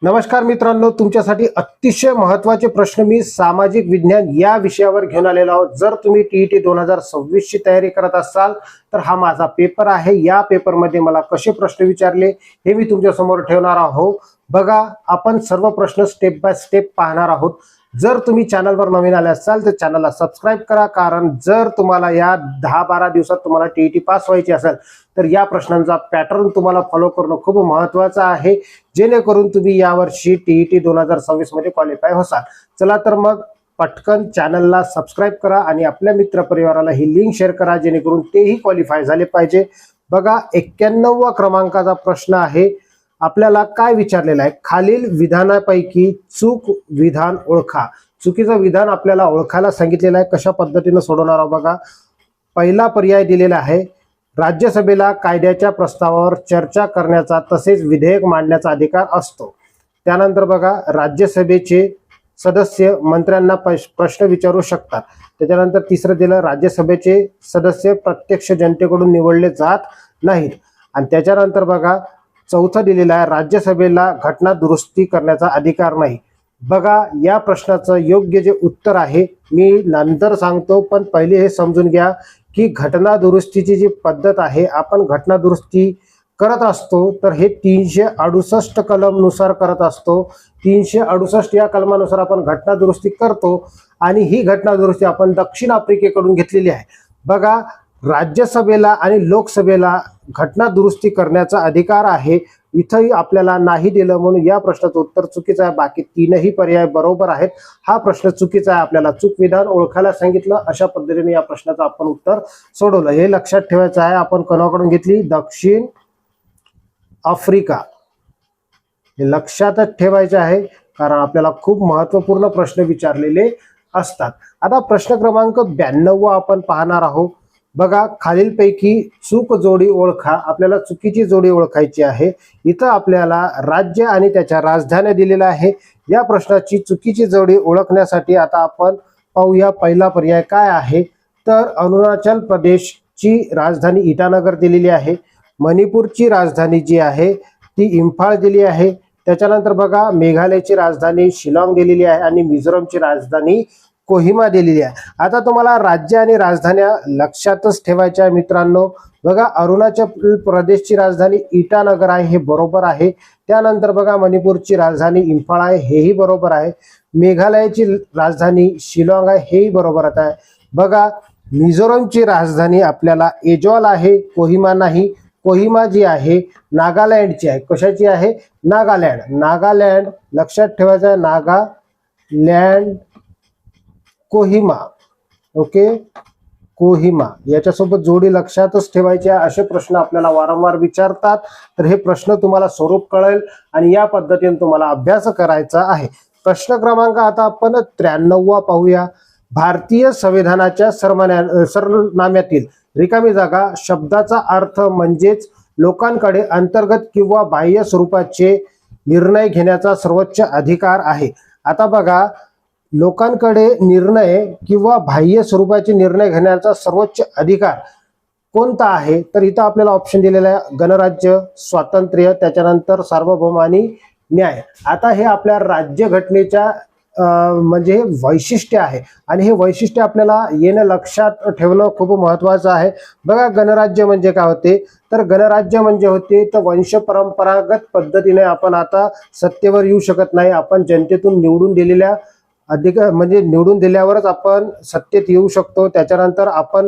नमस्कार मित्रांनो, तुमच्यासाठी अतिशय महत्त्वाचे प्रश्न मी सामाजिक विज्ञान या विषयावर घेऊन आलेलो आहोत। जर तुम्ही टीईटी 2026 ची तयारी करत असाल तर हा माझा पेपर आहे। या पेपरमध्ये मला कसे प्रश्न विचारले हे मी तुमच्या समोर ठेवणार आहोत। बघा, आपण सर्व प्रश्न स्टेप बाय स्टेप पाहणार आहोत। जर तुम्ही चॅनलवर नवीन आले असाल तर चॅनलला सबस्क्राइब करा, कारण जर तुम्हाला या 10-12 दिवसात तुम्हाला टीईटी पास व्हायची असेल तर या प्रश्नांचा पॅटर्न तुम्हाला फॉलो करणं खूप महत्त्वाचं आहे, जेणेकरून तुम्ही यावर्षी टीईटी 2026 मध्ये क्वालिफाय होसाल। चला तर मग पटकन चॅनलला सबस्क्राइब करा आणि आपल्या मित्रपरिवाराला ही लिंक शेअर करा, जेणेकरून तेही क्वालिफाय झाले पाहिजे। बघा, 91वा क्रमांकाचा प्रश्न आहे। आपल्याला काय विचारलेला आहे, खालील विधानापैकी चूक विधान ओळखा। चुकीचं विधान आपल्याला ओळखायला सांगितलेलं आहे। कशा पद्धतीने सोडवणार आहोत बघा। पहिला पर्याय दिलेला आहे, राज्यसभेला कायद्याच्या प्रस्तावावर चर्चा करण्याचा तसेच विधेयक मांडण्याचा अधिकार असतो। त्यानंतर बघा, राज्यसभेचे सदस्य मंत्र्यांना प्रश्न विचारू शकतात। त्याच्यानंतर तिसरं दिलं, राज्यसभेचे सदस्य प्रत्यक्ष जनतेकडून निवडले जात नाहीत। आणि त्याच्यानंतर बघा, चौथं दिलेलं आहे, राज्यसभेला घटना दुरुस्ती करण्याचा अधिकार नाही। बघा, या प्रश्नाचं योग्य जे उत्तर आहे मी नंतर सांगतो, पण पहिले हे समजून घ्या की घटना दुरुस्तीची जी पद्धत आहे, आपण घटना दुरुस्ती करत असतो तर हे 368 कलमनुसार करत असतो। 368 या कलमानुसार आपण घटना दुरुस्ती करतो आणि ही घटना दुरुस्ती आपण दक्षिण आफ्रिकेकडून घेतलेली आहे। बघा, राज्यसभेला आणि लोकसभेला घटना दुरुस्ती करण्याचा अधिकार आहे, इथंही आपल्याला नाही दिलं, म्हणून या प्रश्नाचं उत्तर चुकीचं आहे। बाकी तीनही पर्याय बरोबर आहेत। हा प्रश्न चुकीचा आहे। आपल्याला चूक विधान ओळखायला सांगितलं, अशा पद्धतीने या प्रश्नाचं आपण उत्तर सोडवलं। हे लक्षात ठेवायचं आहे। आपण कोणाकडून घेतली? दक्षिण आफ्रिका। हे लक्षातच ठेवायचं आहे, कारण आपल्याला खूप महत्त्वपूर्ण प्रश्न विचारलेले असतात। आता प्रश्न क्रमांक 92 आपण पाहणार आहोत। बघा, खालीलपैकी चूक जोडी ओळखा। आपल्याला चुकीची जोडी ओळखायची आहे। इथं आपल्याला राज्य आणि त्याच्या राजधान्या दिलेल्या आहे। या प्रश्नाची चुकीची जोडी ओळखण्यासाठी आता आपण पाहूया पहिला पर्याय काय आहे। तर अरुणाचल प्रदेशची राजधानी इटानगर दिलेली आहे। मणिपूरची राजधानी जी आहे ती इम्फाळ दिली आहे। त्याच्यानंतर बघा, मेघालयची राजधानी शिलाँग दिलेली आहे आणि मिझोरमची राजधानी कोहिमा दिलेली आहे। आता तुम्हाला राज्य आणि राजधान्या लक्षातच ठेवायच्या आहे मित्रांनो। बघा, अरुणाचल प्रदेशची राजधानी इटानगर आहे, हे बरोबर आहे। त्यानंतर बघा, मणिपूरची राजधानी इम्फाळ आहे, हेही बरोबर आहे। मेघालयाची राजधानी शिलाँग आहे, हेही बरोबर आहे। बघा, मिझोरमची राजधानी आपल्याला एजॉल आहे, कोहिमा नाही। कोहिमा जी आहे नागालँडची आहे। कशाची आहे? नागालँड। नागालँड लक्षात ठेवायचं आहे, नागालँड कोहिमा। ओके, कोहिमा याच्यासोबत जोडी लक्षातच ठेवायची आहे। असे प्रश्न आपल्याला वारंवार विचारतात, तर हे प्रश्न तुम्हाला स्वरूप कळेल आणि या पद्धतीने तुम्हाला अभ्यास करायचा आहे। प्रश्न क्रमांक आता आपण 93 पाहूया। भारतीय संविधानाच्या सरनाम्यातील रिकामी जागा शब्दाचा अर्थ म्हणजेच लोकांकडे अंतर्गत किंवा बाह्य स्वरूपाचे निर्णय घेण्याचा सर्वोच्च अधिकार आहे। आता बघा, लोकांकडे निर्णय किंवा बाह्य स्वरूपाचे निर्णय घेण्याचा सर्वोच्च अधिकार कोणता आहे? तर इथं आपल्याला ऑप्शन दिलेला आहे, गणराज्य, स्वातंत्र्य, त्याच्यानंतर सार्वभौम आणि न्याय। आता हे आपल्या राज्यघटनेच्या म्हणजे हे वैशिष्ट्य आहे आणि हे वैशिष्ट्य आपल्याला येणं लक्षात ठेवणं खूप महत्त्वाचं आहे। बघा, गणराज्य म्हणजे काय होते? तर गणराज्य म्हणजे होते तर वंश परंपरागत पद्धतीने आपण आता सत्तेवर येऊ शकत नाही। आपण जनतेतून निवडून दिलेल्या अधिकार म्हणजे निवडून दिल्यावरच आपण सत्तेत येऊ शकतो। त्याच्यानंतर आपण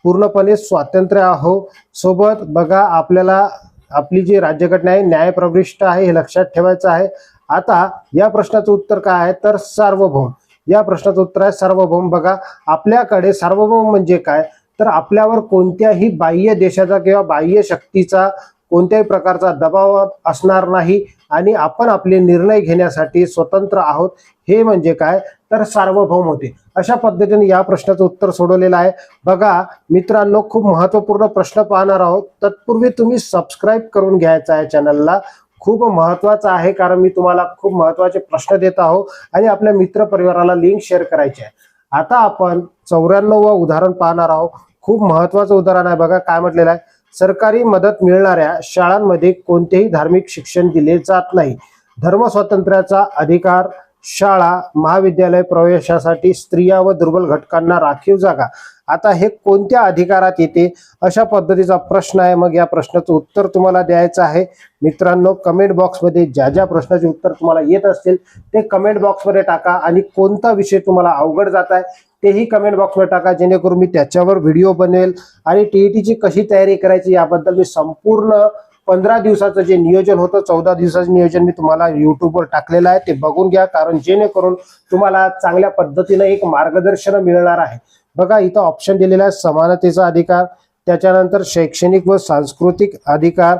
पूर्णपणे स्वातंत्र्य आहोत। सोबत बघा, आपल्याला आपली जी राज्यघटना आहे न्यायप्रविष्ट आहे, हे लक्षात ठेवायचं आहे। आता या प्रश्नाचं उत्तर काय आहे? तर सार्वभौम। या प्रश्नाचं उत्तर आहे सार्वभौम। बघा, आपल्याकडे सार्वभौम म्हणजे काय? तर आपल्यावर कोणत्याही बाह्य देशाचा किंवा बाह्य शक्तीचा कोणत्याही प्रकारचा दबाव असणार नाही आणि आपण आपले निर्णय घेण्यासाठी स्वतंत्र आहोत। हे म्हणजे काय? तर सार्वभौम होते। अशा पद्धतीने या प्रश्नाचं उत्तर सोडवलेलं आहे। बघा मित्रांनो, खूप महत्त्वपूर्ण प्रश्न पाहणार आहोत। तत्पूर्वी तुम्ही सबस्क्राइब करून घ्यायचं आहे चॅनलला, खूप महत्त्वाचं आहे, कारण मी तुम्हाला खूप महत्त्वाचे प्रश्न देत आहोत आणि आपल्या मित्रपरिवाराला लिंक शेअर करायची आहे। आता आपण 94वा उदाहरण पाहणार आहोत। खूप महत्त्वाचं उदाहरण आहे। बघा काय म्हटलेलं आहे, सरकारी मदत मिळणाऱ्या शाळांमध्ये कोणतेही धार्मिक शिक्षण दिले जात नाही। धर्मस्वातंत्र्याचा अधिकार, शाळा महाविद्यालय प्रवेशासाठी स्त्रिया व दुर्बल घटकांना राखीव जागा, आता हे कोणत्या अधिकारात येते अशा पद्धतीचा प्रश्न आहे। मग या प्रश्नाचं उत्तर तुम्हाला द्यायचं आहे मित्रांनो। कमेंट बॉक्समध्ये ज्या ज्या प्रश्नाचे उत्तर तुम्हाला येत असतील ते कमेंट बॉक्समध्ये टाका आणि कोणता विषय तुम्हाला अवघड जात आहे तेही कमेंट बॉक्समध्ये टाका, जेणेकरून मी त्याच्यावर व्हिडिओ बनवेल आणि टीईटीची कशी तयारी करायची याबद्दल मी संपूर्ण 15 दिवसाचं जे नियोजन होतं, 14 दिवसाचं नियोजन मी तुम्हाला युट्यूबवर टाकलेलं आहे, ते बघून घ्या, कारण जेणेकरून तुम्हाला चांगल्या पद्धतीने एक मार्गदर्शन मिळणार आहे। बघा इथं ऑप्शन दिलेला आहे समानतेचा अधिकार, त्याच्यानंतर शैक्षणिक व सांस्कृतिक अधिकार,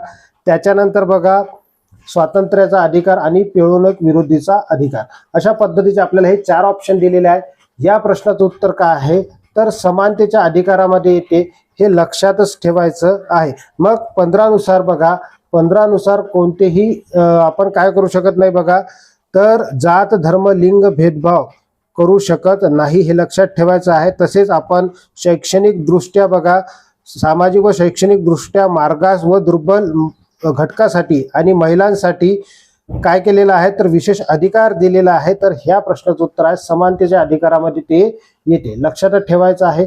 त्याच्यानंतर बघा स्वातंत्र्याचा अधिकार आणि पिळवणूक विरोधीचा अधिकार, अशा पद्धतीचे आपल्याला हे 4 ऑप्शन दिलेले आहे। या प्रश्नाचं उत्तर काय आहे तर समानतेच्या अधिकारामध्ये येते, हे लक्षातच ठेवायचं आहे। मग 15 नुसार बघा, 15 नुसार कोणतेही आपण काय करू शकत नाही बघा, तर जात धर्म लिंग भेदभाव करू शकत नाही, हे लक्षात ठेवायचं आहे। तसेच आपण शैक्षणिक दृष्ट्या बघा, सामाजिक व शैक्षणिक दृष्ट्या मागास व दुर्बल घटकासाठी आणि महिलांसाठी काय केलेलं आहे तर विशेष अधिकार दिलेला आहे। तर ह्या प्रश्नाचं उत्तर आहे समानतेच्या अधिकारामध्ये ते येते, लक्षात ठेवायचं आहे।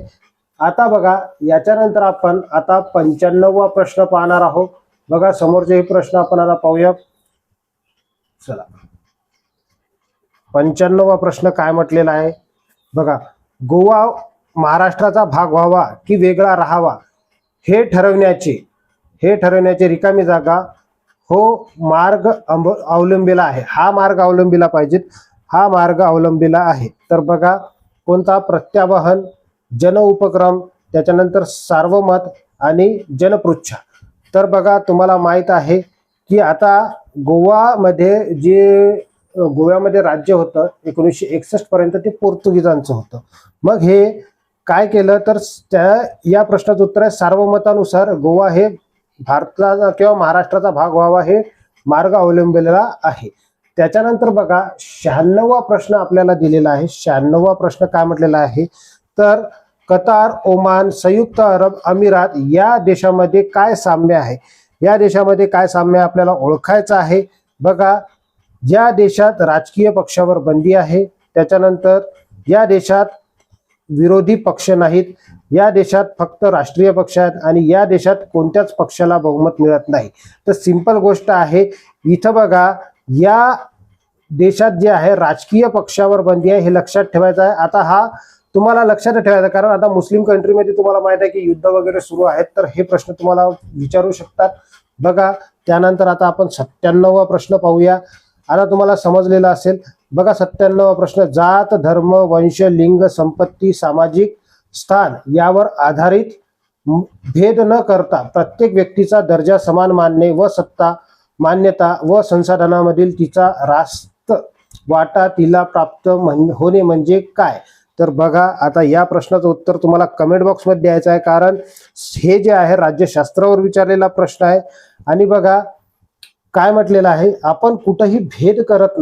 आता बघा याच्यानंतर आपण आता 95वा प्रश्न पाहणार आहोत। बघा समोरचे हे प्रश्न आपण आता पाहूया। चला 95वा प्रश्न काय म्हटलेला आहे बघा, गोवा महाराष्ट्राचा भाग व्हावा की वेगळा राहावा हे ठरवण्याची रिकामी जागा हो मार्ग अवलंबिला आहे, हा मार्ग अवलंबिला पाहिजेत, हा मार्ग अवलंबिला आहे। तर बघा कोणता, प्रत्यावाहन, जन उपक्रम, त्याच्यानंतर सार्वमत आणि जनपृच्छा। तर बघा तुम्हाला माहित आहे की आता गोव्यामध्ये राज्य होतं 1961 पर्यंत, ते पोर्तुगीजांचं होतं। मग हे काय केलं तर या प्रश्नाचं उत्तर आहे सार्वमतानुसार गोवा हे भारताचा किंवा महाराष्ट्राचा भाग व्हावा हे मार्ग अवलंबिलेला आहे। त्याच्यानंतर बघा 96वा प्रश्न आपल्याला दिलेला आहे। 96वा प्रश्न काय म्हटलेला आहे तर कतार, ओमान, संयुक्त अरब अमिरात या देशामध्ये काय साम्य आहे, या देशामध्ये काय साम्य आपल्याला ओळखायचं आहे। बघा या देशात राजकीय पक्षावर बंदी आहे, त्याच्यानंतर या देशात विरोधी पक्ष नाहीत, या देशात फक्त राष्ट्रीय पक्ष आहेत आणि या देशात कोणत्याच पक्षाला बहुमत मिळत नाही। तर सिंपल गोष्ट आहे, इथं बघा या देशात जे आहे राजकीय पक्षावर बंदी आहे, हे लक्षात ठेवायचं आहे। आता हा तुम्हाला लक्षात ठेवायचं, कारण आता मुस्लिम कंट्रीमध्ये तुम्हाला माहित आहे की युद्ध वगैरे सुरू आहेत, तर हे प्रश्न तुम्हाला विचारू शकतात। बघा त्यानंतर आता आपण 97वा प्रश्न पाहूया। आता तुम्हाला समजलेलं असेल बघा 97वा प्रश्न, जात धर्म वंश लिंग संपत्ती सामाजिक स्थान यावर आधारित भेद न करता प्रत्येक व्यक्तीचा दर्जा समान मानणे व सत्ता मान्यता व संसाधनामधील तिचा रास्त वाटा तिला प्राप्त होणे म्हणजे काय। तर बघा आता या प्रश्नाचं उत्तर तुम्हाला कमेंट बॉक्समध्ये द्यायचं आहे, कारण हे जे आहे राज्यशास्त्रावर विचारलेला प्रश्न आहे। आणि बघा काय म्हटलेलं आहे, आपण कुठेही भेद करत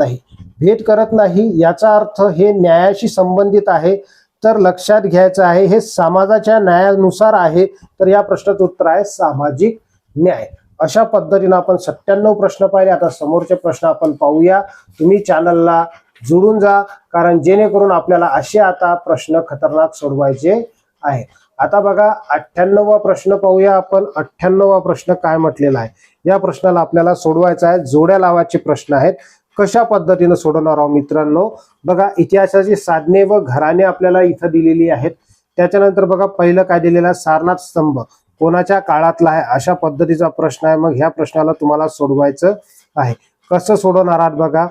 नाही याचा अर्थ हे न्यायाशी संबंधित आहे, तर लक्षात घ्यायचं आहे हे समाजाच्या न्यायानुसार आहे। तर या प्रश्नाचं उत्तर आहे सामाजिक न्याय। अशा पद्धतीने आपण 97 प्रश्न पाहिले। आता समोरचे प्रश्न आपण पाहूया। तुम्ही चॅनलला जोडून जा, कारण जेणेकरून आपल्याला असे आता प्रश्न खतरनाक सोडवायचे आहे। आता बघा 98वा प्रश्न पाहूया आपण। 98वा प्रश्न काय म्हटलेला आहे, या प्रश्नाला आपल्याला सोडवायचा आहे, जोड्या लावायचे प्रश्न आहेत। कशा पद्धतीने सोडवणार आहोत मित्रांनो, बघा इतिहासाची साधने व घराणे आपल्याला इथं दिलेली आहेत। त्याच्यानंतर बघा पहिलं काय दिलेलं आहे, सारनाथ स्तंभ कोणाच्या काळातला आहे, अशा पद्धतीचा प्रश्न आहे। मग ह्या प्रश्नाला तुम्हाला सोडवायचं आहे। कसं सोडवणार आहात बघा,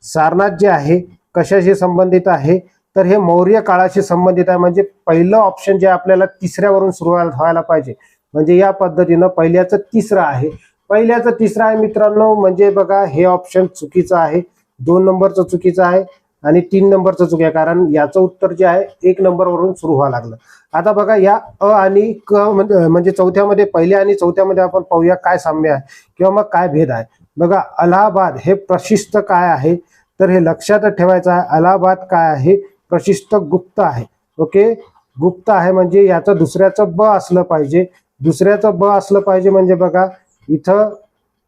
सारनाथ जे आहे कशाशी संबंधित आहे तर हे मौर्य काळाशी संबंधित आहे। म्हणजे पहिलं ऑप्शन जे आपल्याला तिसऱ्यावरून सुरुवात व्हायला पाहिजे, म्हणजे या पद्धतीनं पहिल्याचं तिसरं आहे, पहिल्याचं तिसरं आहे मित्रांनो। म्हणजे बघा हे ऑप्शन चुकीचं आहे, 2 नंबरचं चुकीचं आहे आणि 3 नंबरचं चुकी आहे, कारण याचं उत्तर जे आहे 1 नंबरवरून सुरू व्हावं लागलं। आता बघा या अ आणि क म्हणजे चौथ्यामध्ये, पहिल्या आणि चौथ्यामध्ये आपण पाहूया काय साम्य आहे किंवा मग काय भेद आहे। बघा अलाहाबाद हे प्रशिस्त काय आहे, तर हे लक्षात ठेवायचं आहे। अलाहाबाद काय आहे, प्रशिस्त गुप्त आहे। ओके, गुप्त आहे म्हणजे याचं दुसऱ्याचं ब असलं पाहिजे, दुसऱ्याचं ब असलं पाहिजे। म्हणजे बघा इथं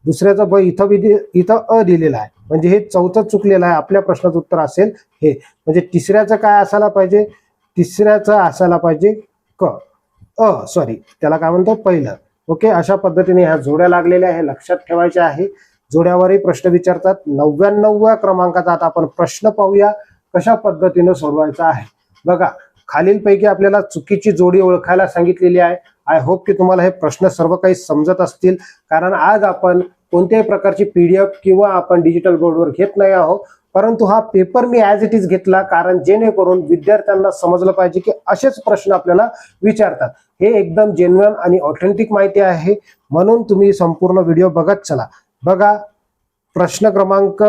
दुसऱ्याचं ब इथं अ दिलेलं आहे, म्हणजे हे चौथं चुकलेलं आहे. आपल्या प्रश्नाचं उत्तर असेल हे. म्हणजे तिसऱ्याचं काय असायला पाहिजे, तिसऱ्याचं असायला पाहिजे सॉरी त्याला काय म्हणतो पहिलं. ओके, अशा पद्धतीने ह्या जोड्या लागलेल्या हे लक्षात ठेवायच्या आहे. जोड्यावरही प्रश्न विचारतात. 99व्या क्रमांकाचा आता आपण प्रश्न पाहूया कशा पद्धतीने सोडवायचा आहे. बघा, खालीलपैकी आपल्याला चुकीची जोडी ओळखायला सांगितलेली आहे. आय होप की तुम्हाला हे प्रश्न सर्व काही समजत असतील, कारण आज आपण कोणत्याही प्रकारची PDF किंवा आपण डिजिटल बोर्डवर घेत नाही आहोत, परंतु हा paper me as it is घेतला, कारण जेणेकरून विद्यार्थ्यांना समजलं पाहिजे की असेच प्रश्न आपल्याला विचारतात. हे एकदम जेन्युइन आणि ऑथेंटिक माहिती आहे, म्हणून तुम्ही संपूर्ण व्हिडिओ बघत चला. बघा, प्रश्न क्रमांक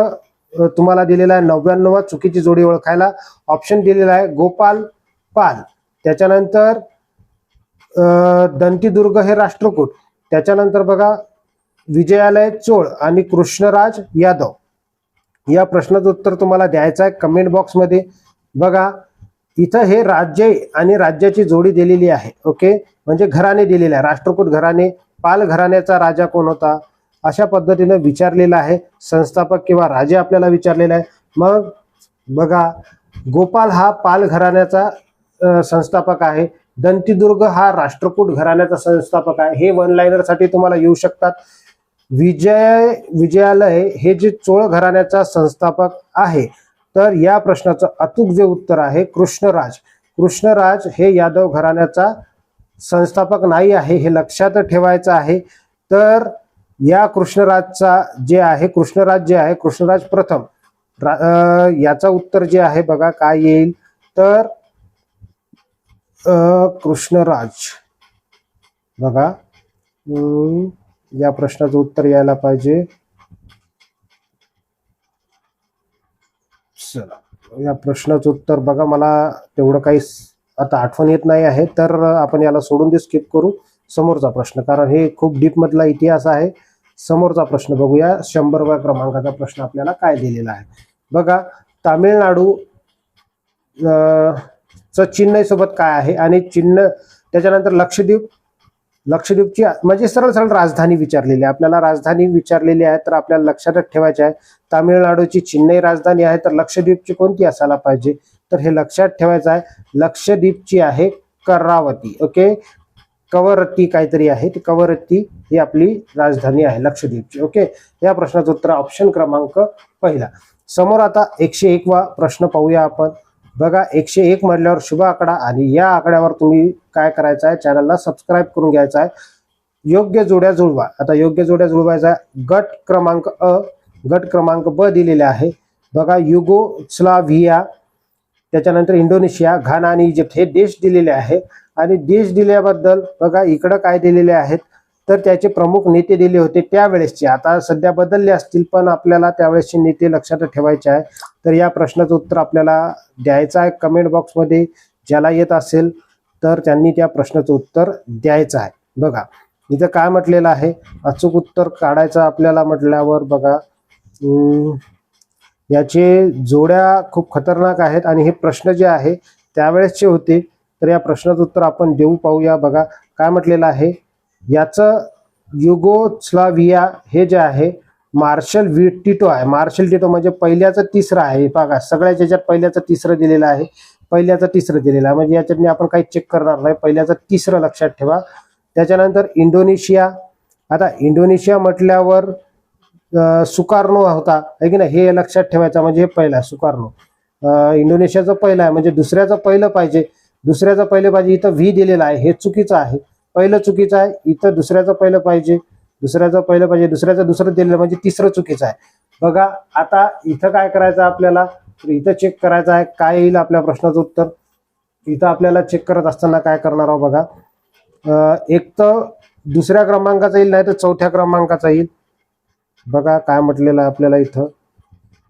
तुम्हाला दिलेला आहे 99. चुकीची जोडी ओळखायला ऑप्शन दिलेला आहे गोपाल पाल, त्याच्यानंतर दंतीदुर्ग हे राष्ट्रकूट, त्याच्यानंतर बघा विजयालय चोळ आणि कृष्णराज यादव. या प्रश्नाचं उत्तर तुम्हाला द्यायचं आहे कमेंट बॉक्समध्ये. बघा, इथं हे राज्य आणि राज्याची जोडी दिलेली आहे. ओके, म्हणजे घराणे दिलेले आहे, राष्ट्रकूट घराणे. पाल घराण्याचा राजा कोण होता, अशा पद्धतीने विचारलेला आहे. संस्थापक किंवा राजे आपल्याला विचारलेला आहे. मग बघा, गोपाल हा पाल घराण्याचा संस्थापक आहे. दंतीदुर्ग हा राष्ट्रकूट घराण्याचा संस्थापक आहे. हे वन लाइनर साठी तुम्हाला येऊ शकतात. विजयालय हे जे चोळ घराण्याचा संस्थापक आहे. तर या प्रश्नाचं अचूक जे उत्तर आहे कृष्णराज हे यादव घराण्याचा संस्थापक नाही आहे, हे लक्षात ठेवायचं आहे. तर या कृष्णराज प्रथम, याचा उत्तर जे आहे बघा काय येईल, तर कृष्णराज. बघा, या प्रश्नाचं उत्तर यायला पाहिजे, चला या प्रश्नाचं उत्तर बघा, मला तेवढं काही आता आठवण येत नाही आहे, तर आपण याला सोडून दे, स्किप करू समोरचा प्रश्न, कारण हे खूप डीप मधला इतिहास आहे. समोरचा प्रश्न बघूया. 100व्या क्रमांकाचा प्रश्न आपल्याला काय दिलेला आहे. बघा, तामिळनाडू चिन्ह सोबत काय आहे, आणि चिन्ह त्याच्यानंतर लक्षद्वीपची म्हणजे सरळ राजधानी विचारलेली आहे. आपल्याला राजधानी विचारलेली आहे, तर आपल्याला लक्षातच ठेवायचे आहे. तामिळनाडूची चिन्नई राजधानी आहे, तर लक्षद्वीपची कोणती असायला पाहिजे, तर हे लक्षात ठेवायचं आहे. लक्षद्वीपची आहे करावती. ओके, कवरत्ती काहीतरी आहे, ती कवरत्ती ही आपली राजधानी आहे लक्षद्वीपची. ओके, या प्रश्नाचं उत्तर ऑप्शन क्रमांक पहिला. समोर आता 101वा प्रश्न पाहूया आपण. बघा, 101 म्हटल्यावर शुभ आकडा, आणि या आकड्यावर तुम्ही काय करायचं आहे, चॅनलला सबस्क्राईब करून घ्यायचं आहे. योग्य जोड्या जुळवा. आता योग्य जोड्या जुळवायचा गट क्रमांक गट क्रमांक ब दिलेले आहे. बघा, युगोस्लाव्हिया, त्याच्यानंतर इंडोनेशिया, घाना आणि इजिप्त हे देश दिलेले आहे. आणि देश दिल्याबद्दल बघा इकडं काय दिलेले आहेत, तर त्याचे प्रमुख नेते दिले होते त्यावेळेसचे. आता सध्या बदलले असतील, पण आपल्याला त्यावेळेसचे नेते लक्षात ठेवायचे आहे. तर या प्रश्नाचं उत्तर आपल्याला द्यायचं आहे कमेंट बॉक्समध्ये. ज्याला येत असेल तर त्यांनी त्या प्रश्नाचं उत्तर द्यायचं आहे. बघा, इथं काय म्हटलेलं आहे, अचूक उत्तर काढायचं आपल्याला म्हटल्यावर बघा, याचे जोड्या खूप खतरनाक आहेत, आणि हे प्रश्न जे आहे त्यावेळेसचे होते. तर या प्रश्नाचं उत्तर आपण देऊ पाहूया. बघा, काय म्हटलेलं आहे, याचं युगोस्लाव्हिया हे जे आहे मार्शल टिटो आहे. मार्शल टिटो म्हणजे पहिल्याचं तिसरं आहे. बघा, सगळ्याच्या याच्यात पहिल्याचं तिसरं दिलेलं आहे, पहिल्याचं तिसरं दिलेलं आहे, म्हणजे याच्यात आपण काही चेक करणार नाही, पहिल्याचं तिसरं लक्षात ठेवा. त्याच्यानंतर इंडोनेशिया. आता इंडोनेशिया म्हटल्यावर सुकार्नो होता आहे की नाही, हे लक्षात ठेवायचं, म्हणजे हे पहिला सुकार्नो इंडोनेशियाचं पहिलं आहे, म्हणजे दुसऱ्याचं पहिलं पाहिजे. इथं व्ही दिलेलं आहे, हे चुकीचं आहे, पहिलं चुकीचं आहे. इथं दुसऱ्याचं पहिलं पाहिजे, दुसऱ्याचं दुसरं दिलेलं म्हणजे तिसरं चुकीचं आहे. बघा, आता इथं काय करायचं आपल्याला, इथं चेक करायचं आहे काय येईल आपल्या प्रश्नाचं उत्तर. इथं आपल्याला चेक करत असताना काय करणार आहोत बघा, एक तर दुसऱ्या क्रमांकाचा येईल, नाही तर चौथ्या क्रमांकाचा येईल. बघा काय म्हटलेलं आहे आपल्याला इथं,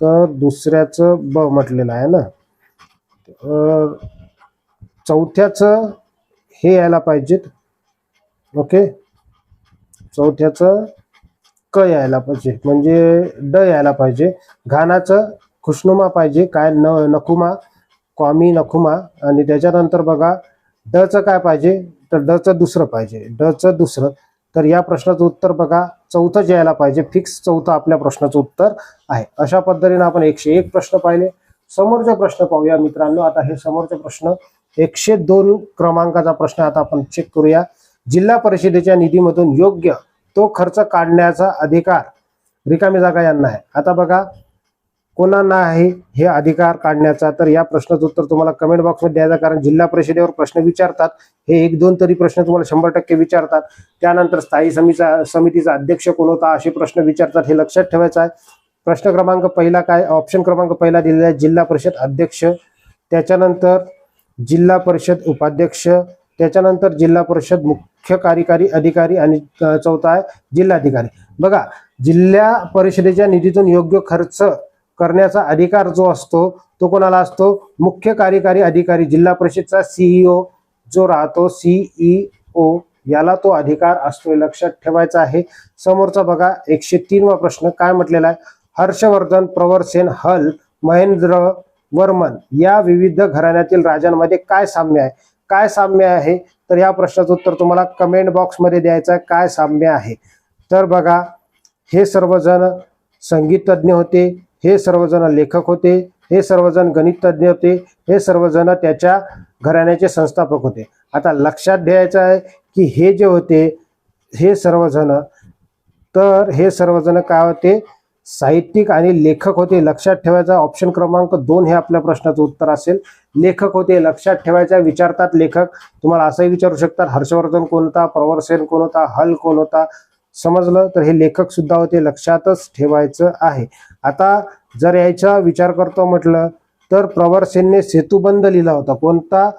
तर दुसऱ्याचं ब म्हटलेलं आहे ना, चौथ्याचं हे यायला पाहिजेत. ओके, चौथ्याचं क यायला पाहिजे, म्हणजे ड यायला पाहिजे. घानाचं खुशनुमा पाहिजे, काय नकुमा, क्वामी नकुमा. आणि त्याच्यानंतर बघा डचं काय पाहिजे, तर डचं दुसरं पाहिजे, डचं दुसरं. तर या प्रश्नाचं उत्तर बघा चौथं जे यायला पाहिजे, फिक्स चौथं आपल्या प्रश्नाचं उत्तर आहे. अशा पद्धतीने आपण 101 प्रश्न पाहिले. समोरचे प्रश्न पाहूया मित्रांनो. आता हे समोरचे प्रश्न 102 क्रमांकाचा प्रश्न आता आपण चेक करूया. जिल्हा परिषदेच्या निधीमधून योग्य तो खर्च काढण्याचा अधिकार रिकामी जागा यांना आहे. आता बघा कोणाला आहे हे अधिकार काढण्याचा, तर या प्रश्नाचं उत्तर तुम्हाला कमेंट बॉक्समध्ये द्यायचं, कारण जिल्हा परिषदेवर प्रश्न विचारतात. हे 1-2 तरी प्रश्न तुम्हाला 100% विचारतात. त्यानंतर स्थायी समितीचा अध्यक्ष कोण होता असे प्रश्न विचारतात, हे लक्षात ठेवायचं आहे. प्रश्न क्रमांक पहिला काय, ऑप्शन क्रमांक पहिला दिलेला आहे जिल्हा परिषद अध्यक्ष, त्याच्यानंतर जिल्हा परिषद उपाध्यक्ष, त्याच्यानंतर जिल्हा परिषद मुख्य कार्यकारी अधिकारी आणि चौथा आहे जिल्हाधिकारी. बघा जिल्हा परिषदेच्या निधीतून योग्य खर्च करण्याचा अधिकार जो असतो तो कोणाला असतो, मुख्य कार्यकारी अधिकारी, जिल्हा परिषदचा सीईओ जो राहतो, सीईओ याला तो अधिकार असतो, लक्षात ठेवायचा आहे. समोरचा बघा 103वा प्रश्न काय म्हटलेला आहे, हर्षवर्धन, प्रवरसेन, हल, महेंद्र वर्मन या विविध घराण्यातील राजांमध्ये काय साम्य आहे. काय साम्य आहे, तर या प्रश्नाचं उत्तर तुम्हाला कमेंट बॉक्समध्ये द्यायचं आहे. काय साम्य आहे, तर बघा हे सर्वजण संगीतज्ञ होते, हे सर्वजण लेखक होते, हे सर्वजण गणितज्ञ होते, हे सर्वजण त्याच्या घराण्याचे संस्थापक होते. आता लक्षात द्यायचं आहे की हे जे होते हे सर्वजण, तर हे सर्वजण काय होते, साहित्यिक आणि लेखक होते. लक्षात ठेवायचा ऑप्शन क्रमांक 2 हे आपल्या प्रश्नाचं उत्तर असेल. लेखक होते, लक्षात ठेवायचा, विचारतात लेखक. तुम्हाला असंही विचारू शकतात हर्षवर्धन कोण होता, प्रवरसेन कोण होता, हल कोण होता, समजलं, तर हे लेखक सुद्धा होते, लक्षातच ठेवायचं आहे. आता जर याचा विचार करतो म्हटलं तर प्रवरसेनने सेतुबंध लिहिला होता. कोणता,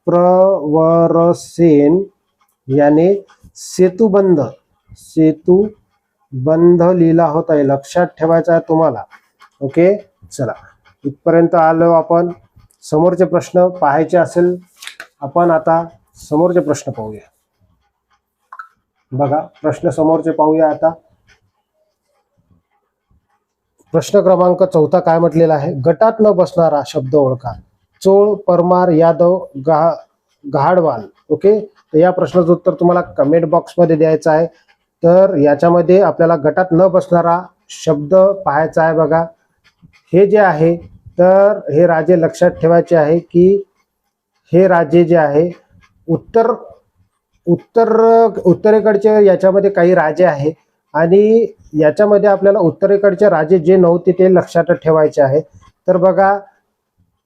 प्रवरसेन याने सेतुबंध लिहिला होता, हे लक्षात ठेवायचं आहे तुम्हाला. ओके, चला इथपर्यंत आलो आपण. समोरचे प्रश्न पाहायचे असेल आपण आता समोरचे प्रश्न पाहूया. बघा प्रश्न समोरचे पाहूया आता. प्रश्न क्रमांक 4 काय म्हटलेला आहे, गटात न बसणारा शब्द ओळखा. चोळ, परमार, यादव, गहाडवाल. ओके, तर या प्रश्नाचं उत्तर तुम्हाला कमेंट बॉक्समध्ये द्यायचं आहे. तर याच्यामध्ये आपल्याला गटात न बसणारा शब्द पाहायचा आहे. बघा हे जे आहे, तर हे राजे लक्षात ठेवायचे आहे की हे राजे जे आहे उत्तरेकडचे याच्यामध्ये काही राजे आहे आणि याच्यामध्ये आपल्याला उत्तरेकडचे राजे जे नव्हते ते लक्षात ठेवायचे आहे. तर बघा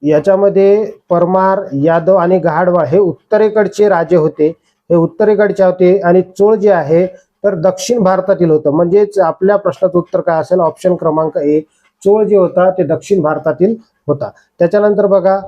याच्यामध्ये परमार, यादव आणि गहाडवाळ हे उत्तरेकडचे राजे होते, हे उत्तरेकडचे होते. आणि चोळ जे आहे तर दक्षिण भारतातील होतं. म्हणजेच आपल्या प्रश्नाचं उत्तर काय असेल, ऑप्शन क्रमांक 1 चोळ जे होता ते दक्षिण भारतातील होता. त्याच्यानंतर बघा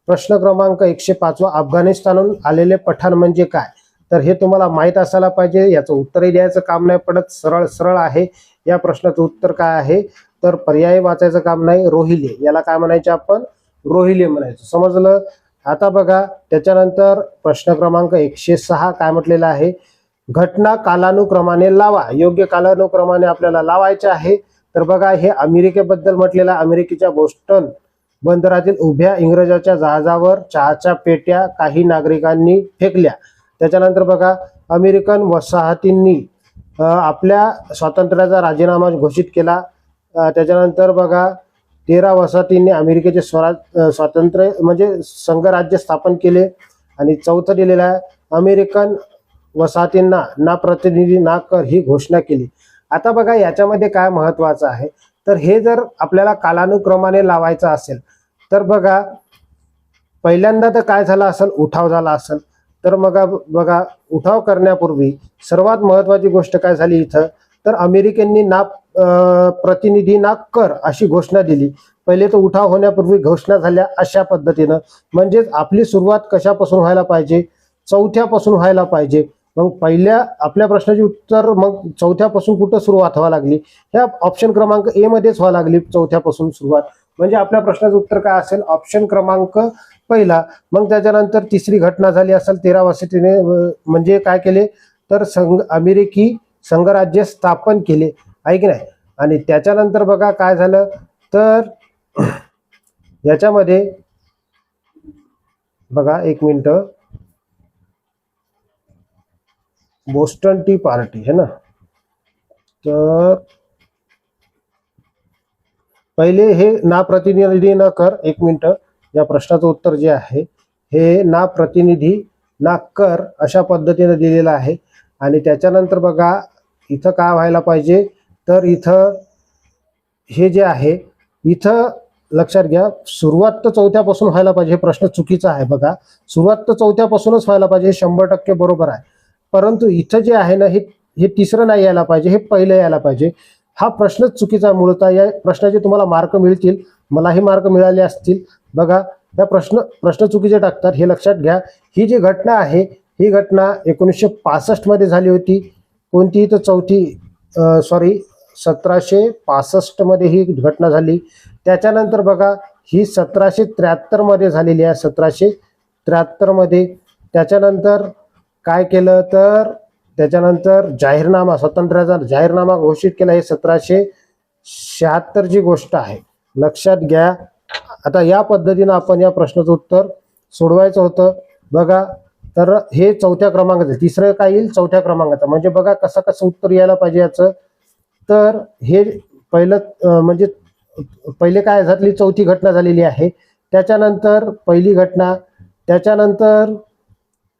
प्रश्न क्रमांक 105 अफगाणिस्तानहून आलेले पठाण म्हणजे काय. तर हे तुम्हाला माहीत असायला पाहिजे, याचं उत्तरही द्यायचं काम नाही पडत, सरळ सरळ आहे. या प्रश्नाचं उत्तर काय आहे, तर पर्याय वाचायचं काम नाही, रोहिले, याला काय म्हणायचे आपण, रोहिले म्हणायचं, समजलं. आता बघा त्याच्यानंतर प्रश्न क्रमांक 106 काय म्हटलेला आहे, घटना कालानुक्रमाने लावा. योग्य कालानुक्रमाने आपल्याला लावायचे आहे. तर बघा हे अमेरिकेबद्दल म्हटलेलं आहे. अमेरिकेच्या बोस्टन बंदरातील उभ्या इंग्रजाच्या जहाजावर चहाच्या पेट्या काही नागरिकांनी फेकल्या. त्याच्यानंतर बघा अमेरिकन वसाहतींनी आपल्या स्वातंत्र्याचा राजीनामा घोषित केला. त्याच्यानंतर बघा 13 वसाहतींनी अमेरिकेचे स्वातंत्र्य म्हणजे संघराज्य स्थापन केले. आणि चौथं दिलेलं आहे अमेरिकन वसाहतींना ना प्रतिनिधी ना कर ही घोषणा केली. आता बघा याच्यामध्ये काय महत्वाचं आहे, तर हे जर आपल्याला कालानुक्रमाने लावायचं असेल तर बघा पहिल्यांदा तर काय झाला असेल, उठाव झाला असेल. तर मग बघा उठाव करण्यापूर्वी सर्वात महत्वाची गोष्ट काय झाली इथं, तर अमेरिकेंनी ना प्रतिनिधी ना कर अशी घोषणा दिली. पहिले तर उठाव होण्यापूर्वी घोषणा झाल्या अशा पद्धतीनं. म्हणजेच आपली सुरुवात कशापासून व्हायला पाहिजे, चौथ्यापासून व्हायला पाहिजे. मग पहिल्या आपल्या प्रश्नाची उत्तर मग चौथ्यापासून कुठं सुरुवात व्हावं लागली, ह्या ऑप्शन क्रमांक ए मध्येच व्हावं लागली चौथ्यापासून सुरुवात. म्हणजे आपल्या प्रश्नाचं उत्तर काय असेल, ऑप्शन क्रमांक पहिला. मग त्याच्यानंतर तिसरी घटना झाली असेल 13 वसाहतीने म्हणजे काय केले, तर अमेरिकी संघराज्य स्थापन केले, आहे की नाही. आणि त्याच्यानंतर बघा काय झालं, तर याच्यामध्ये बघा एक मिनिट, बोस्टन टी पार्टी है ना, तर पहिले हे ना प्रतिनिधी न कर, एक मिनिट, या प्रश्नाचं उत्तर जे आहे हे ना प्रतिनिधी ना कर अशा पद्धतीने दिलेलं आहे. आणि त्याच्यानंतर बघा इथं काय व्हायला पाहिजे, तर इथं हे जे आहे इथं लक्षात घ्या, सुरुवात तर चौथ्यापासून व्हायला पाहिजे. हे प्रश्न चुकीचा आहे बघा, सुरुवात तर चौथ्यापासूनच व्हायला पाहिजे, 100% बरोबर आहे. परंतु इथं जे आहे ना हे तिसरं नाही यायला पाहिजे, हे पहिलं यायला पाहिजे. हा प्रश्नच चुकीचा आहे मूळतः. या प्रश्नाचे तुम्हाला मार्क मिळतील, मलाही मार्क मिळाले असतील. बघा या प्रश्न चुकीचे टाकतात, हे लक्षात घ्या. ही जी घटना आहे ही घटना 1965 मध्ये झाली होती. कोणती तर 1765 मध्ये ही घटना झाली. त्याच्यानंतर बघा ही 1773 मध्ये झालेली आहे, 1773 मध्ये. त्याच्यानंतर काय केलं, तर त्याच्यानंतर जाहीरनामा, स्वातंत्र्याचा जाहीरनामा घोषित केला, हे 1776 ची गोष्ट आहे, लक्षात घ्या. आता या पद्धतीनं आपण या प्रश्नाचं उत्तर सोडवायचं होतं. बघा तर हे चौथ्या क्रमांकाचं, तिसरं काय येईल चौथ्या क्रमांकाचं. म्हणजे बघा कसं उत्तर यायला पाहिजे याचं. तर हे पहिलं म्हणजे पहिले काय झाली, चौथी घटना झालेली आहे, त्याच्यानंतर पहिली घटना, त्याच्यानंतर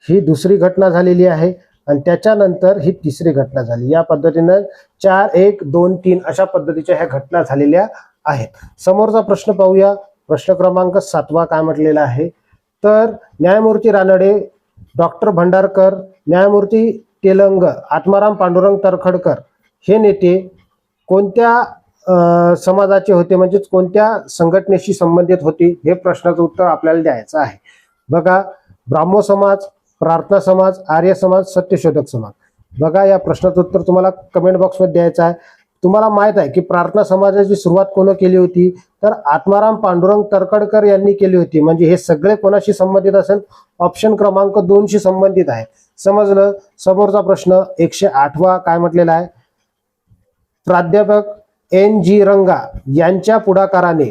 ही दुसरी घटना झालेली आहे आणि त्याच्यानंतर ही तिसरी घटना झाली. या पद्धतीनं 4, 1, 2, 3 अशा पद्धतीच्या ह्या घटना झालेल्या आहेत. समोरचा प्रश्न पाहूया. प्रश्न क्रमांक 7 काय म्हटलेला आहे, तर न्यायमूर्ती रानडे, डॉक्टर भंडारकर, न्यायमूर्ती तेलंग, आत्माराम पांडुरंग तर्खडकर हे नेते कोणत्या समाजाचे होते, म्हणजे कोणत्या संघटनेशी संबंधित होते, हे प्रश्नाचं उत्तर आपल्याला द्यायचं आहे. बघा ब्राह्मो समाज, प्रार्थना समाज, आर्य समाज, सत्यशोधक समाज. बघा या प्रश्नाचं उत्तर तुम्हाला कमेंट बॉक्समध्ये द्यायचं आहे. तुम्हाला माहित आहे की प्रार्थना समाजाची सुरुवात कोण केली होती, तर आत्माराम पांडुरंग तर्खडकर यांनी केली होती. म्हणजे हे सगळे कोणाशी संबंधित असेल, ऑप्शन क्रमांक 2 शी संबंधित आहे. समजलं. समोरचा प्रश्न 108 काय म्हटलेला आहे, प्राध्यापक NG रंगा यांच्या पुढाकाराने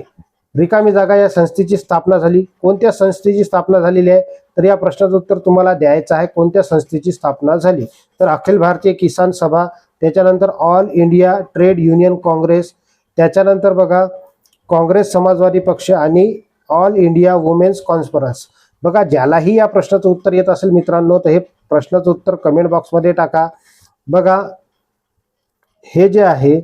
रिकामी जागा या संस्थेची स्थापना झाली. कोणत्या संस्थेची स्थापना झालेली आहे, तर या प्रश्नाचं उत्तर तुम्हाला द्यायचं आहे, कोणत्या संस्थेची स्थापना झाली. तर अखिल भारतीय किसान सभा, त्याच्यानंतर all India trade union Congress, त्याच्यानंतर बघा काँग्रेस समाजवादी पक्ष आणि ऑल इंडिया वुमेन्स कॉन्फरन्स. बघा ज्यालाही या प्रश्नाचं उत्तर येत असेल मित्रांनो, तर हे प्रश्नाचं उत्तर कमेंट बॉक्समध्ये टाका. बघा हे जे आहे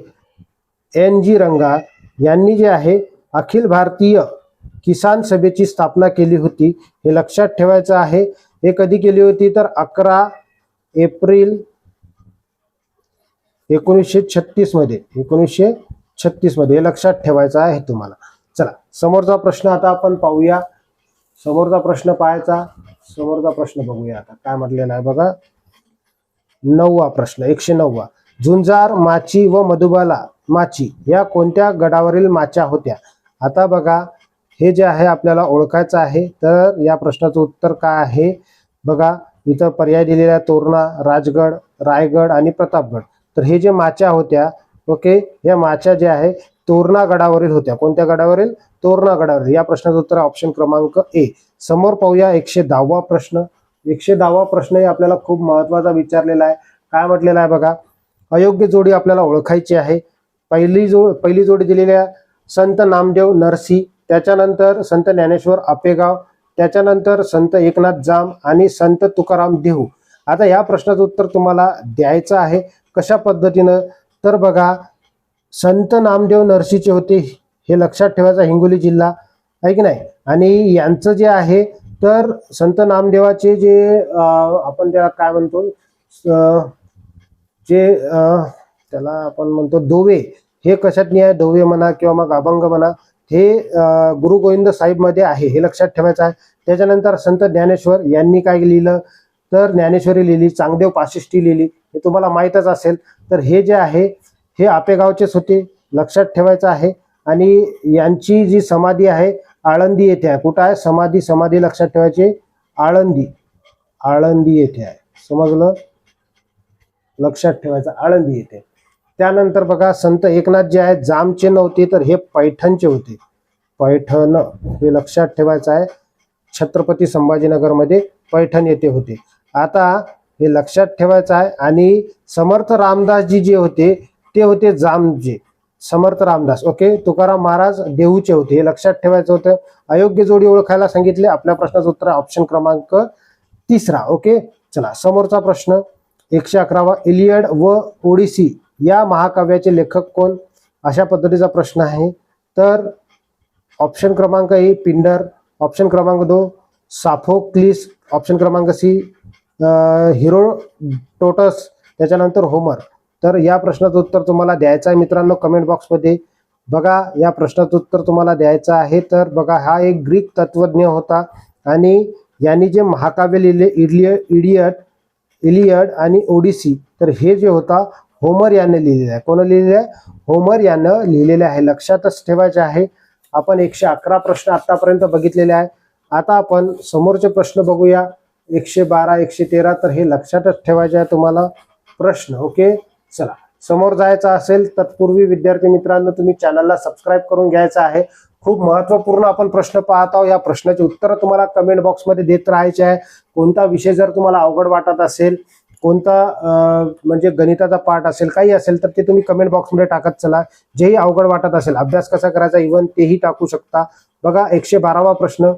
NG रंगा यांनी जे आहे अखिल भारतीय किसान सभेची स्थापना केली होती, हे लक्षात ठेवायचं आहे. हे कधी केली होती, तर 11 एप्रिल 1936 मध्ये, 1936 मध्ये, हे लक्षात ठेवायचं आहे तुम्हाला. चला समोरचा प्रश्न आता आपण पाहूया. समोरचा प्रश्न पाहायचा, समोरचा प्रश्न बघूया आता काय म्हटलेला आहे. बघा 9वा प्रश्न, 109. झुंजार, माची व मधुबाला माची या कोणत्या गडावरील माच्या होत्या. आता बघा हे जे आहे आपल्याला ओळखायचं आहे. तर या प्रश्नाचं उत्तर काय आहे, बघा इथं पर्याय दिलेला आहे, तोरणा, राजगड, रायगड आणि प्रतापगड. तर हे जे माच्या होत्या, ओके, या माच्या ज्या आहे तोरणा गडावरील होत्या. कोणत्या गडावरील, तोरणा गडावरील. या प्रश्नाचं उत्तर ऑप्शन क्रमांक A. समोर पाहूया 110वा प्रश्न. 110वा प्रश्न हे आपल्याला खूप महत्वाचा विचारलेला आहे. काय म्हटलेला आहे बघा, अयोग्य जोडी आपल्याला ओळखायची आहे. पहिली जोडी दिलेली आहे संत नामदेव नरसी, त्याच्यानंतर संत ज्ञानेश्वर आपेगाव, त्याच्यानंतर संत एकनाथ जाम आणि संत तुकाराम देहू. आता या प्रश्नाचं उत्तर तुम्हाला द्यायचं आहे कशा पद्धतीनं, तर बघा संत नामदेव नरसीचे होते, हे लक्षात ठेवायचं, हिंगोली जिल्हा आहे की नाही. आणि यांचं जे आहे तर संत नामदेवाचे जे आपण त्याला काय म्हणतो, जे त्याला आपण म्हणतो दोवे, हे कशात आहे, दोवे म्हणा किंवा मग अभंग म्हणा, हे गुरु गोविंद साहिब मध्ये आहे, हे लक्षात ठेवायचं आहे. त्याच्यानंतर संत ज्ञानेश्वर यांनी काय लिहिलं, तर ज्ञानेश्वरी लिहिली, चांगदेव पाशिष्टी लिहिली, हे तुम्हाला माहीतच असेल. तर हे जे आहे हे आपेगावचेच होते, लक्षात ठेवायचं आहे. आणि यांची जी समाधी आहे आळंदी येथे आहे. कुठं आहे समाधी लक्षात ठेवायची, आळंदी येथे आहे. समजलं, लक्षात ठेवायचं, आळंदी येथे. त्यानंतर बघा संत एकनाथ जे आहेत जामचे नव्हते, तर हे पैठणचे होते, पैठण, हे लक्षात ठेवायचं आहे. छत्रपती संभाजीनगरमध्ये पैठण येथे होते. आता हे लक्षात ठेवायचं आहे. आणि समर्थ रामदासजी जे होते ते होते जामजे समर्थ रामदास. ओके, तुकाराम महाराज देहूचे होते, हे लक्षात ठेवायचं होतं. अयोग्य जोडी ओळखायला सांगितले. आपल्या प्रश्नाचं उत्तर ऑप्शन क्रमांक 3. ओके, चला समोरचा प्रश्न 111वा. इलियड व ओडिसी या महाकाव्याचे लेखक कोण? अशा पद्धतीचा प्रश्न आहे. तर ऑप्शन क्रमांक ए पिंडर, ऑप्शन क्रमांक 2 साफोक्लिस, ऑप्शन क्रमांक सी हिरोडोटस, त्याच्यानंतर होमर. तर या प्रश्नाचं उत्तर तुम्हाला द्यायचं आहे मित्रांनो कमेंट बॉक्समध्ये. बघा, या प्रश्नाचं उत्तर तुम्हाला द्यायचं आहे. तर बघा, हा एक ग्रीक तत्वज्ञ होता आणि यांनी जे महाकाव्य लिहिले इलियड आणि ओडिसी, तर हे जे होता होमर याने लिहिलेलं आहे. कोण लिहिलेलं आहे? होमर यानं लिहिलेलं आहे. लक्षातच ठेवायचे आहे. आपण 111 प्रश्न आतापर्यंत बघितलेले आहे. आता आपण समोरचे प्रश्न बघूया 112 113. तर हे लक्षातच ठेवायचे आहे तुम्हाला प्रश्न. ओके, चला समोर जायचं असेल तत्पूर्वी विद्यार्थी मित्रांनो तुम्ही चॅनलला सबस्क्राईब करून घ्यायचं आहे. खूप महत्त्वपूर्ण आपण प्रश्न पाहत आहोत. या प्रश्नाची उत्तरं तुम्हाला कमेंट बॉक्समध्ये देत राहायचे आहे. कोणता विषय जर तुम्हाला अवघड वाटत असेल, कोणता म्हणजे गणिताचा पार्ट असेल, काही असेल, तर ते तुम्ही कमेंट बॉक्समध्ये टाकत चला. जेही अवघड वाटत असेल, अभ्यास कसा करायचा इव्हन तेही टाकू शकता. बघा 112वा प्रश्न.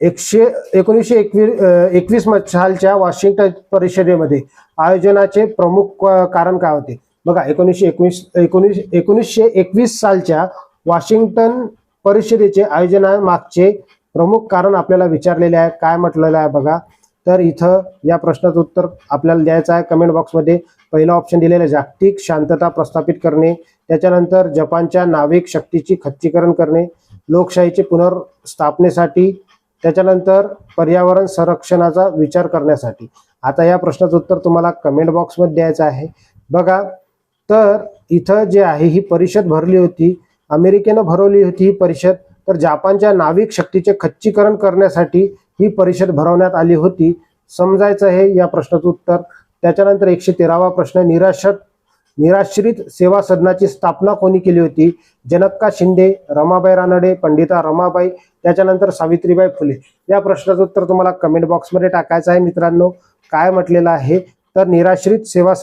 1921 सालच्या वॉशिंग्टन परिषदेमध्ये आयोजनाचे प्रमुख कारण काय होते? बघा 1921 सालच्या वॉशिंग्टन परिषदेचे आयोजनामागचे प्रमुख कारण आपल्याला विचारलेले आहे. काय म्हटलेलं आहे बघा. तर इथं या प्रश्नाचं उत्तर आपल्याला द्यायचं आहे कमेंट बॉक्समध्ये. पहिला ऑप्शन दिलेला जागतिक शांतता प्रस्थापित करणे, त्याच्यानंतर जपानच्या नाविक शक्तीची खच्चीकरण करणे, लोकशाहीचे पुनर्स्थापनेसाठी, त्याच्यानंतर पर्यावरण संरक्षणाचा विचार करण्यासाठी. आता या प्रश्नाचं उत्तर तुम्हाला कमेंट बॉक्समध्ये द्यायचं आहे. बघा, तर इथं जे आहे ही परिषद भरली होती, अमेरिकेनं भरवली होती ही परिषद. तर जपानच्या नाविक शक्तीचे खच्चीकरण करण्यासाठी ही परिषद भरवण्यात आली होती, समजायचं हे या प्रश्नाचं उत्तर. त्याच्यानंतर 113वा प्रश्न. निराश्रित सेवा सदनाची स्थापना कोणी केली होती? जनक्का शिंदे, रमाबाई रानडे, पंडिता रमाबाई, त्याच्यानंतर सावित्रीबाई फुले. या प्रश्नाचं उत्तर तुम्हाला कमेंट बॉक्समध्ये टाकायचं आहे मित्रांनो. काय म्हटलेलं आहे? तर निराश्रित सेवा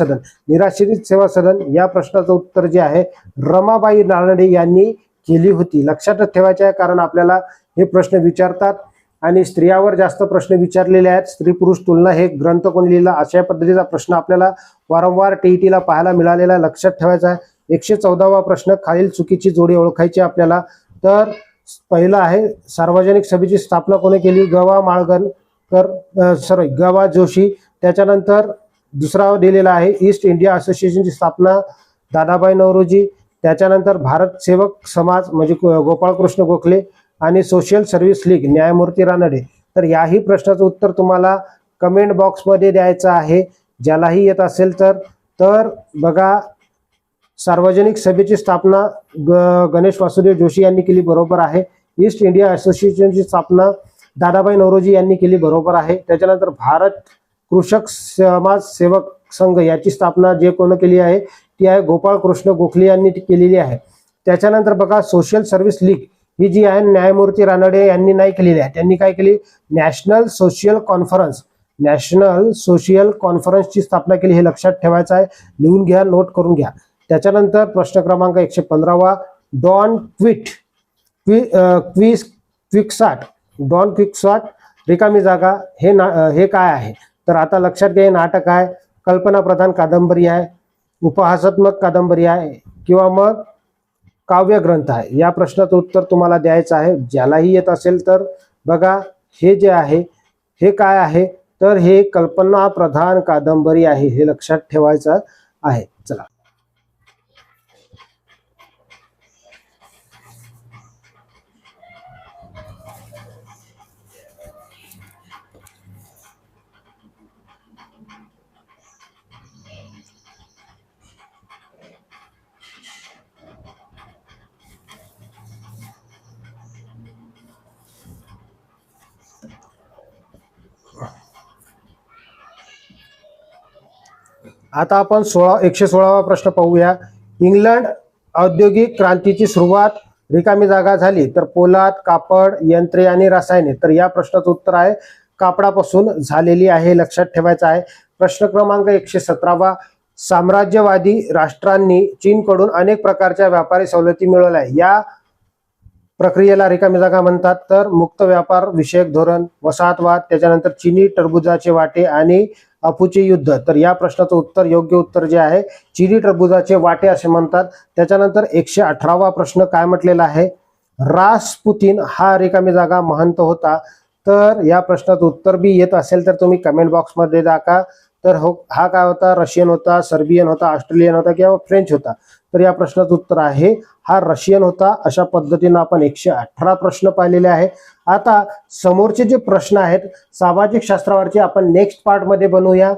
सदन या प्रश्नाचं उत्तर जे आहे रमाबाई रानडे यांनी केली होती. लक्षातच ठेवायचे आहे, कारण आपल्याला हे प्रश्न विचारतात आणि स्त्रियावर जास्त प्रश्न विचारलेले आहेत. स्त्री पुरुष तुलना हे ग्रंथ कोणी लिहिला, अशा पद्धतीचा प्रश्न आपल्याला वारंवार टीईटीला पाहायला मिळालेला आहे. लक्षात ठेवायचा आहे. 114वा प्रश्न. खालील चुकीची जोडी ओळखायची आपल्याला. तर पहिला आहे सार्वजनिक सभेची स्थापना कोणी केली? गवा जोशी. त्याच्यानंतर दुसरा दिलेला आहे ईस्ट इंडिया असोसिएशनची स्थापना दादाबाई नौरोजी. त्याच्यानंतर भारत सेवक समाज म्हणजे गोपाळकृष्ण गोखले आणि सोशल सर्व्हिस लीग न्यायमूर्ती रानडे. तर याही प्रश्नाचं उत्तर तुम्हाला कमेंट बॉक्समध्ये द्यायचं आहे, ज्यालाही येत असेल तर बघा, सार्वजनिक सभेची स्थापना गणेश वासुदेव जोशी यांनी केली, बरोबर आहे. ईस्ट इंडिया असोसिएशनची स्थापना दादाबाई नौरोजी यांनी केली, बरोबर आहे. त्याच्यानंतर भारत कृषक समाज सेवक संघ याची स्थापना जे कोण केली आहे ती आहे गोपाळकृष्ण गोखले यांनी केलेली आहे. त्याच्यानंतर बघा, सोशल सर्व्हिस लीग ही जी आहे न्यायमूर्ती रानडे यांनी नाही केलेली आहे. त्यांनी काय केली? नॅशनल सोशल कॉन्फरन्सची स्थापना केली. हे लक्षात ठेवायचं आहे, लिहून घ्या, नोट करून घ्या. त्याच्यानंतर प्रश्न क्रमांक 115वा. डॉन क्विक्साट रिकामी जागा हे काय आहे? तर आता लक्षात घ्या, हे नाटक आहे, कल्पना प्रधान कादंबरी आहे, उपहासात्मक कादंबरी आहे किंवा मग काव्य ग्रंथ आहे. या प्रश्नाचं उत्तर तुम्हाला द्यायचं आहे, ज्यालाही येत असेल तर. बघा, हे जे आहे हे काय आहे? तर हे कल्पना प्रधान कादंबरी आहे, हे लक्षात ठेवायचं आहे. चला आता आपण 116वा प्रश्न पाहूया. इंग्लंड औद्योगिक क्रांतीची सुरुवात रिकामी जागा झाली तर पोलाद, कापड, यंत्रे आणि रसायने. तर या प्रश्नाचं उत्तर आहे कापडापासून झालेली आहे, लक्षात ठेवायचं आहे. प्रश्न क्रमांक 117वा. साम्राज्यवादी राष्ट्रांनी चीनकडून अनेक प्रकारच्या व्यापारी सवलती मिळवल्या. या प्रक्रियेला रिकामी जागा म्हणतात. तर मुक्त व्यापार विषयक धोरण, वसाहतवाद, त्याच्यानंतर चीनी टरबुजाचे वाटे आणि अफूचे युद्ध. तर या प्रश्नाचं उत्तर, योग्य उत्तर जे आहे चीनी टरबुजाचे वाटे असे म्हणतात. त्याच्यानंतर 118वा प्रश्न काय म्हटलेला आहे, रासपुतीन हा रिकामी जागा महंत होता. तर या प्रश्नाचं उत्तर बी येत असेल तर तुम्ही कमेंट बॉक्समध्ये टाका. तर हा काय होता, रशियन होता, सर्बियन होता, ऑस्ट्रेलियन होता किंवा फ्रेंच होता. तर या प्रश्नाचं उत्तर आहे हा रशियन होता. अशा पद्धतीनं आपण 118 प्रश्न पाहिलेले आहे. आता समोरचे जे प्रश्न आहेत सामाजिक शास्त्रावरचे आपण नेक्स्ट पार्ट मध्ये बनवूया.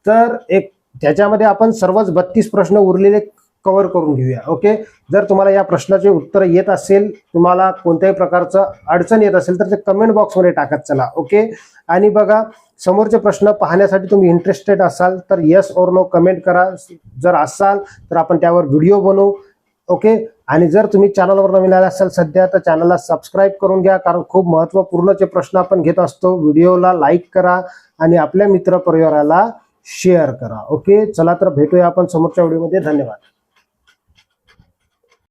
तर त्याच्यामध्ये आपण सर्वच 32 प्रश्न उरलेले कव्हर करून घेऊया. ओके, जर तुम्हाला या प्रश्नाचे उत्तर येत असेल, तुम्हाला कोणत्याही प्रकारचं अडचण येत असेल तर ते कमेंट बॉक्समध्ये टाकत चला. ओके, आणि बघा समोरचे प्रश्न पाहण्यासाठी तुम्ही इंटरेस्टेड असाल तर येस और नो कमेंट करा. जर असाल तर आपण त्यावर व्हिडिओ बनवू. ओके, आणि जर तुम्ही चॅनलवर नवीन आला असाल सध्या तर चॅनलला सबस्क्राईब करून घ्या, कारण खूप महत्त्वपूर्णचे प्रश्न आपण घेत असतो. व्हिडिओला लाईक करा आणि आपल्या मित्र परिवाराला शेअर करा. ओके, चला तर भेटूया आपण समोरच्या व्हिडिओमध्ये. धन्यवाद.